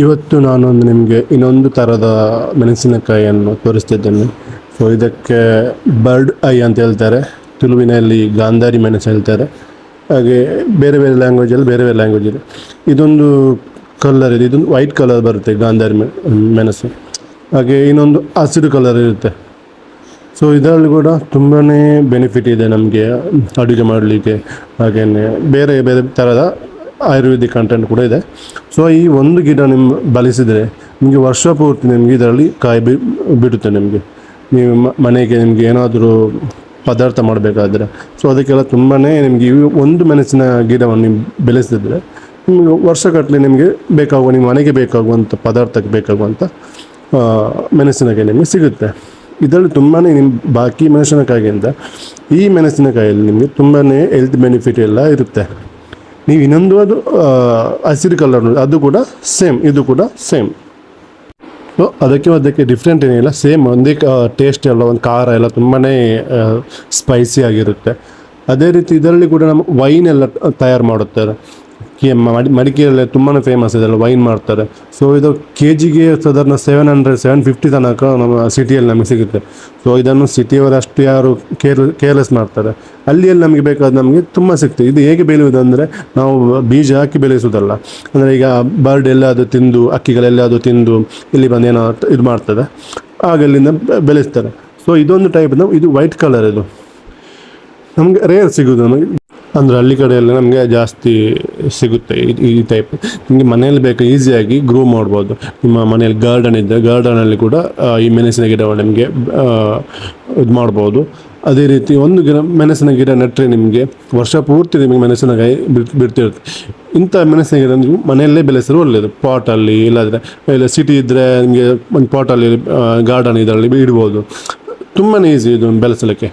ಇವತ್ತು ನಾನೊಂದು ನಿಮಗೆ ಇನ್ನೊಂದು ಥರದ ಮೆಣಸಿನಕಾಯಿಯನ್ನು ತೋರಿಸ್ತಿದ್ದೇನೆ. ಸೊ ಇದಕ್ಕೆ ಬರ್ಡ್ ಐ ಅಂತ ಹೇಳ್ತಾರೆ, ತುಳುವಿನಲ್ಲಿ ಗಾಂಧಾರಿ ಮೆಣಸು ಹೇಳ್ತಾರೆ. ಹಾಗೆ ಬೇರೆ ಬೇರೆ ಲ್ಯಾಂಗ್ವೇಜಲ್ಲಿ ಬೇರೆ ಬೇರೆ ಲ್ಯಾಂಗ್ವೇಜ್ ಇದೆ. ಇದೊಂದು ಕಲರ್ ಇದೆ, ಇದೊಂದು ವೈಟ್ ಕಲರ್ ಬರುತ್ತೆ ಗಾಂಧಾರಿ ಮೆಣಸು. ಹಾಗೆ ಇನ್ನೊಂದು ಹಸಿರು ಕಲರ್ ಇರುತ್ತೆ. ಸೊ ಇದರಲ್ಲಿ ಕೂಡ ತುಂಬಾ ಬೆನಿಫಿಟ್ ಇದೆ ನಮಗೆ ಅಡುಗೆ ಮಾಡಲಿಕ್ಕೆ. ಹಾಗೆಯೇ ಬೇರೆ ಬೇರೆ ಥರದ ಆಯುರ್ವೇದಿಕ್ ಕಂಟೆಂಟ್ ಕೂಡ ಇದೆ. ಸೊ ಈ ಒಂದು ಗಿಡ ನಿಮ್ಮ ಬಳಸಿದರೆ ನಿಮಗೆ ವರ್ಷ ಪೂರ್ತಿ ನಿಮಗೆ ಇದರಲ್ಲಿ ಕಾಯಿ ಬಿಡುತ್ತೆ. ನಿಮಗೆ ನೀವು ಮನೆಗೆ ನಿಮಗೆ ಏನಾದರೂ ಪದಾರ್ಥ ಮಾಡಬೇಕಾದ್ರೆ ಸೊ ಅದಕ್ಕೆಲ್ಲ ತುಂಬಾ ನಿಮಗೆ ಈ ಒಂದು ಮೆಣಸಿನ ಗಿಡವನ್ನು ನೀವು ಬೆಳೆಸಿದ್ರೆ ನಿಮಗೆ ವರ್ಷಗಟ್ಟಲೆ ನಿಮಗೆ ಬೇಕಾಗುವ ನಿಮ್ಮ ಮನೆಗೆ ಬೇಕಾಗುವಂಥ ಪದಾರ್ಥಕ್ಕೆ ಬೇಕಾಗುವಂಥ ಮೆಣಸಿನಕಾಯಿ ನಿಮಗೆ ಸಿಗುತ್ತೆ. ಇದರಲ್ಲಿ ತುಂಬಾ ನಿಮ್ಮ ಬಾಕಿ ಮೆಣಸಿನಕಾಯಿಗಿಂತ ಈ ಮೆಣಸಿನಕಾಯಲ್ಲಿ ನಿಮಗೆ ತುಂಬಾ ಹೆಲ್ತ್ ಬೆನಿಫಿಟ್ ಎಲ್ಲ ಇರುತ್ತೆ. ನೀವು ಇನ್ನೊಂದು ಅದು ಹಸಿರು ಕಲರ್ ಅದು ಕೂಡ ಸೇಮ್, ಇದು ಕೂಡ ಸೇಮ್. ಸೊ ಅದಕ್ಕೆ ಡಿಫ್ರೆಂಟ್ ಏನಿಲ್ಲ, ಸೇಮ್ ಒಂದೇ ಟೇಸ್ಟ್ ಎಲ್ಲ, ಒಂದು ಖಾರ ಎಲ್ಲ ತುಂಬಾ ಸ್ಪೈಸಿ ಆಗಿರುತ್ತೆ. ಅದೇ ರೀತಿ ಇದರಲ್ಲಿ ಕೂಡ ನಮ್ಮ ವೈನ್ ಎಲ್ಲ ತಯಾರು ಮಾಡುತ್ತಾರೆ. ಮಡಿಕೇರಿಯಲ್ಲಿ ತುಂಬಾ ಫೇಮಸ್ ಇದೆಲ್ಲ ವೈನ್ ಮಾಡ್ತಾರೆ. ಸೊ ಇದು ಕೆ ಜಿಗೆ ಸಾಧಾರಣ 750 ತನಕ ನಮ್ಮ ಸಿಟಿಯಲ್ಲಿ ನಮಗೆ ಸಿಗುತ್ತೆ. ಸೊ ಇದನ್ನು ಸಿಟಿಯವರು ಅಷ್ಟು ಯಾರು ಕೇರ್ಲೆಸ್ ಮಾಡ್ತಾರೆ. ಅಲ್ಲಿಯಲ್ಲಿ ನಮಗೆ ಬೇಕಾದ ನಮಗೆ ತುಂಬ ಸಿಗ್ತದೆ. ಇದು ಹೇಗೆ ಬೆಳೆಯುವುದಂದರೆ ನಾವು ಬೀಜ ಹಾಕಿ ಬೆಳೆಸುವುದಲ್ಲ. ಅಂದರೆ ಈಗ ಬರ್ಡ್ ಎಲ್ಲಾದರೂ ತಿಂದು, ಅಕ್ಕಿಗಳೆಲ್ಲಾದರೂ ತಿಂದು ಇಲ್ಲಿ ಬಂದು ಏನೋ ಇದು ಮಾಡ್ತದೆ, ಆಗ ಅಲ್ಲಿಂದ ಬೆಳೆಸ್ತಾರೆ. ಸೊ ಇದೊಂದು ಟೈಪ್, ಇದು ವೈಟ್ ಕಲರ್, ಇದು ನಮಗೆ ರೇರ್ ಸಿಗೋದು. ನಮಗೆ ಅಂದರೆ ಹಳ್ಳಿ ಕಡೆಯೆಲ್ಲ ನಮಗೆ ಜಾಸ್ತಿ ಸಿಗುತ್ತೆ ಈ ಟೈಪ್. ನಿಮಗೆ ಮನೆಯಲ್ಲಿ ಬೇಕು ಈಸಿಯಾಗಿ ಗ್ರೋ ಮಾಡ್ಬೋದು. ನಿಮ್ಮ ಮನೆಯಲ್ಲಿ ಗಾರ್ಡನ್ ಇದ್ದರೆ ಗಾರ್ಡನಲ್ಲಿ ಕೂಡ ಈ ಮೆಣಸಿನ ಗಿಡವನ್ನು ನಿಮಗೆ ಇದು ಮಾಡ್ಬೋದು. ಅದೇ ರೀತಿ ಒಂದು ಮೆಣಸಿನ ಗಿಡ ನೆಟ್ಟರೆ ನಿಮಗೆ ವರ್ಷ ಪೂರ್ತಿ ನಿಮಗೆ ಮೆಣಸಿನಕಾಯಿ ಬಿಡ್ತಿರುತ್ತೆ. ಇಂಥ ಮೆಣಸಿನ ಗಿಡ ನೀವು ಮನೆಯಲ್ಲೇ ಬೆಳೆಸಿದ್ರೆ ಒಳ್ಳೆಯದು. ಪಾಟಲ್ಲಿ ಇಲ್ಲಾದರೆ ಇಲ್ಲ ಸಿಟಿ ಇದ್ದರೆ ನಿಮಗೆ ಒಂದು ಪಾಟಲ್ಲಿ ಗಾರ್ಡನ್ ಇದರಲ್ಲಿ ಇಡ್ಬೋದು. ತುಂಬಾ ಈಸಿ ಇದು ಬೆಳೆಸಲಿಕ್ಕೆ.